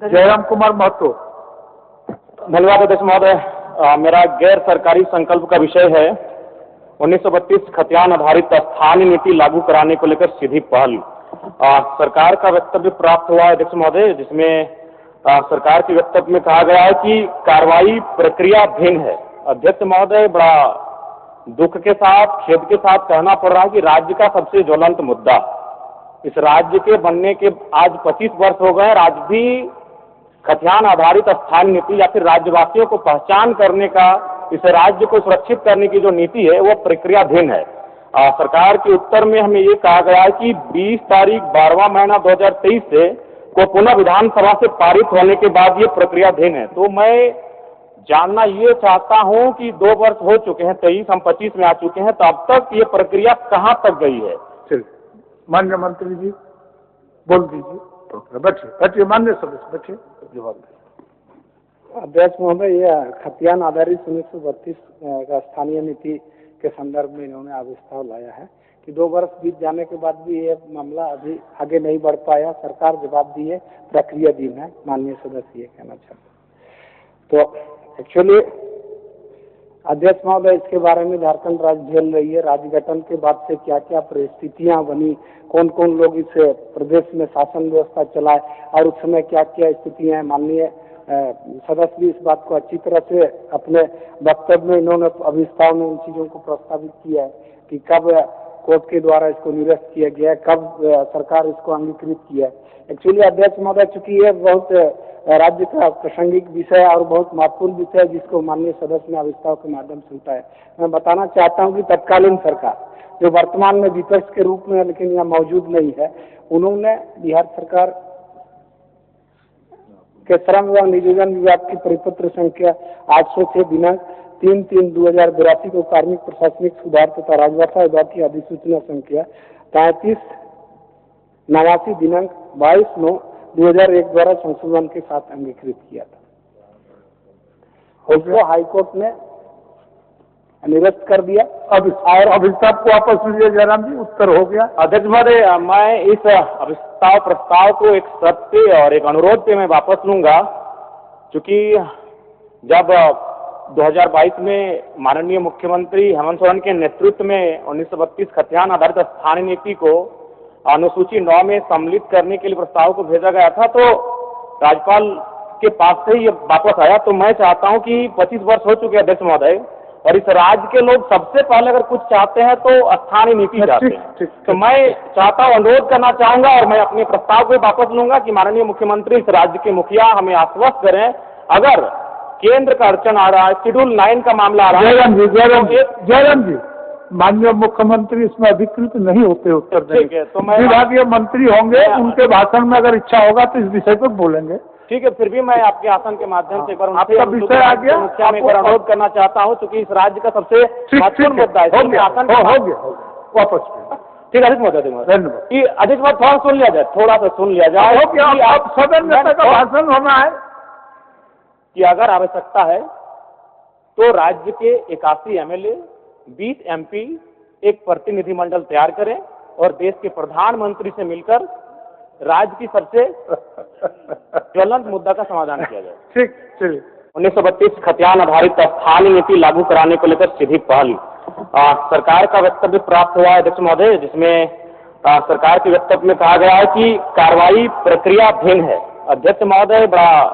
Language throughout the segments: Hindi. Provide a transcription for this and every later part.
जयराम कुमार महतो। धन्यवाद अध्यक्ष महोदय। मेरा गैर सरकारी संकल्प का विषय है 1932 खतियान आधारित स्थानीय नीति लागू कराने को लेकर सीधी पहल। सरकार का वक्तव्य प्राप्त हुआ है अध्यक्ष महोदय, जिसमें सरकार के वक्तव्य में कहा गया है कि कार्रवाई प्रक्रिया भिन्न है। अध्यक्ष महोदय, बड़ा दुख के साथ, खेद के साथ कहना पड़ रहा है कि राज्य का सबसे ज्वलंत मुद्दा, इस राज्य के बनने के आज 25 वर्ष हो गए, आज भी खतियान आधारित स्थानीय नीति या फिर राज्यवासियों को पहचान करने का, इस राज्य को सुरक्षित करने की जो नीति है वो प्रक्रियाधीन है। सरकार के उत्तर में हमें ये कहा गया है कि 20 तारीख 12वां महीना 2023 से को पुनः विधानसभा से पारित होने के बाद ये प्रक्रियाधीन है। तो मैं जानना ये चाहता हूं कि 2 वर्ष हो चुके हैं, 23 हम 25 में आ चुके हैं, तो अब तक ये प्रक्रिया कहां तक गई है? माननीय मंत्री जी बोल दीजिए। बैठिए बैठिए, माननीय सदस्य बैठिए, जवाब दीजिए। अध्यक्ष महोदय, यह खतियान आधारित 1932 का स्थानीय नीति के संदर्भ में इन्होंने प्रस्ताव लाया है कि 2 वर्ष बीत जाने के बाद भी ये मामला अभी आगे नहीं बढ़ पाया। सरकार जवाब दी है, प्रक्रियाधीन है। माननीय सदस्य ये कहना चाहते हैं। तो एक्चुअली अध्यक्ष महोदय, इसके बारे में झारखंड राज्य झेल रही है। राज्य गठन के बाद से क्या क्या परिस्थितियां बनी, कौन कौन लोग इस प्रदेश में शासन व्यवस्था चलाए और उस समय क्या क्या स्थितियां हैं, माननीय सदस्य भी इस बात को अच्छी तरह से अपने वक्तव्य में इन्होंने अभिस्ताव में उन चीजों को प्रस्तावित किया है कि कब कोर्ट के द्वारा इसको निरस्त किया गया, कब सरकार इसको अंगीकृत किया है। एक्चुअली अध्यक्ष महोदय, चूंकि ये बहुत राज्य का प्रासंगिक विषय और बहुत महत्वपूर्ण विषय है जिसको माननीय सदस्य ने अभिस्ताव के माध्यम से उठाया, मैं बताना चाहता हूँ कि तत्कालीन सरकार जो वर्तमान में विपक्ष के रूप में है लेकिन यहाँ मौजूद नहीं है, उन्होंने बिहार सरकार के श्रम एवं नियोजन विभाग की परिपत्र संख्या 806 दिनांक 3/3/2082 को कार्मिक प्रशासनिक सुधार तथा राजभाषा विभाग की अधिसूचना संख्या 33/89 दिनांक 22/9/2001 द्वारा संशोधन के साथ अंगीकृत किया था। उसको हाईकोर्ट ने निरस्त कर दिया। अब और अभिस्ताव को वापस लीजिए जयराम जी, उत्तर हो गया। अध्यक्ष महोदय, मैं इस अभिस्ताव प्रस्ताव को एक शर्त पे और एक अनुरोध पे मैं वापस लूंगा, क्योंकि जब 2022 में माननीय मुख्यमंत्री हेमंत सोरेन के नेतृत्व में 1932 खतियान आधारित स्थानीय नीति को अनुसूची 9 में सम्मिलित करने के लिए प्रस्ताव को भेजा गया था, तो राज्यपाल के पास से ये वापस आया। तो मैं चाहता हूं कि 25 वर्ष हो चुके अध्यक्ष महोदय, और इस राज्य के लोग सबसे पहले अगर कुछ चाहते हैं तो स्थानीय नीति चाहते हैं। तो मैं चाहता हूं, अनुरोध करना चाहूंगा और मैं अपने प्रस्ताव को वापस लूंगा कि माननीय मुख्यमंत्री इस राज्य के मुखिया हमें आश्वस्त करें, अगर केंद्र का अड़चन आ रहा है, शेड्यूल 9 का मामला आ रहा है। जयराम जी, माननीय मुख्यमंत्री इसमें अधिकृत नहीं होते उत्तर देंगे, तो मैं विभागीय मंत्री होंगे, उनके भाषण में अगर इच्छा होगा तो इस विषय पर बोलेंगे। ठीक है, फिर भी मैं आपके आसन के माध्यम से एक बार आपका विषय आ गया, मुखिया में एक बार अनुरोध करना चाहता हूं, क्योंकि इस राज्य का सबसे महत्वपूर्ण मुद्दा है। हो गया, वापस ठीक है अध्यक्ष महोदय, धन्यवाद। अध्यक्ष महोदय, थोड़ा सुन लिया जाए, थोड़ा सा सुन लिया जाए। आप सदन नेता का भाषण होना है कि अगर आवश्यकता है तो राज्य के 81 MLA, 20 MP एक प्रतिनिधिमंडल तैयार करें और देश के प्रधानमंत्री से मिलकर राज्य की सबसे ज्वलंत मुद्दा का समाधान किया जाए। ठीक, चलिए। 1932 खतियान आधारित स्थानीय नीति लागू कराने को लेकर सीधी पहल। सरकार का वक्तव्य प्राप्त हुआ है अध्यक्ष महोदय, जिसमें सरकार के वक्तव्य में कहा गया है कि कार्रवाई प्रक्रिया भिन्न है। अध्यक्ष महोदय, बड़ा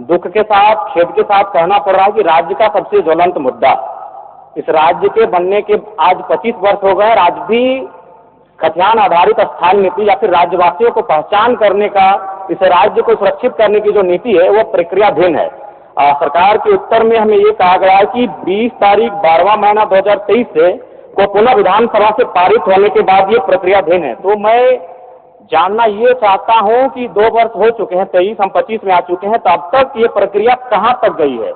दुख के साथ, खेद के साथ कहना पड़ रहा है कि राज्य का सबसे ज्वलंत मुद्दा, इस राज्य के बनने के आज 25 वर्ष हो गए, आज भी खतियान आधारित स्थानीय नीति या फिर राज्यवासियों को पहचान करने का, इस राज्य को सुरक्षित करने की जो नीति है वो प्रक्रियाधीन है। सरकार के उत्तर में हमें ये कहा गया है कि 20 तारीख 12वां महीना 2023 से को पुनः विधानसभा से पारित होने के बाद ये प्रक्रियाधीन है। तो मैं जानना ये चाहता हूं कि 2 वर्ष हो चुके हैं, 23 हम 25 में आ चुके हैं, तो अब तक ये प्रक्रिया कहां तक गई है?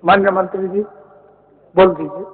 माननीय मंत्री जी बोल दीजिए।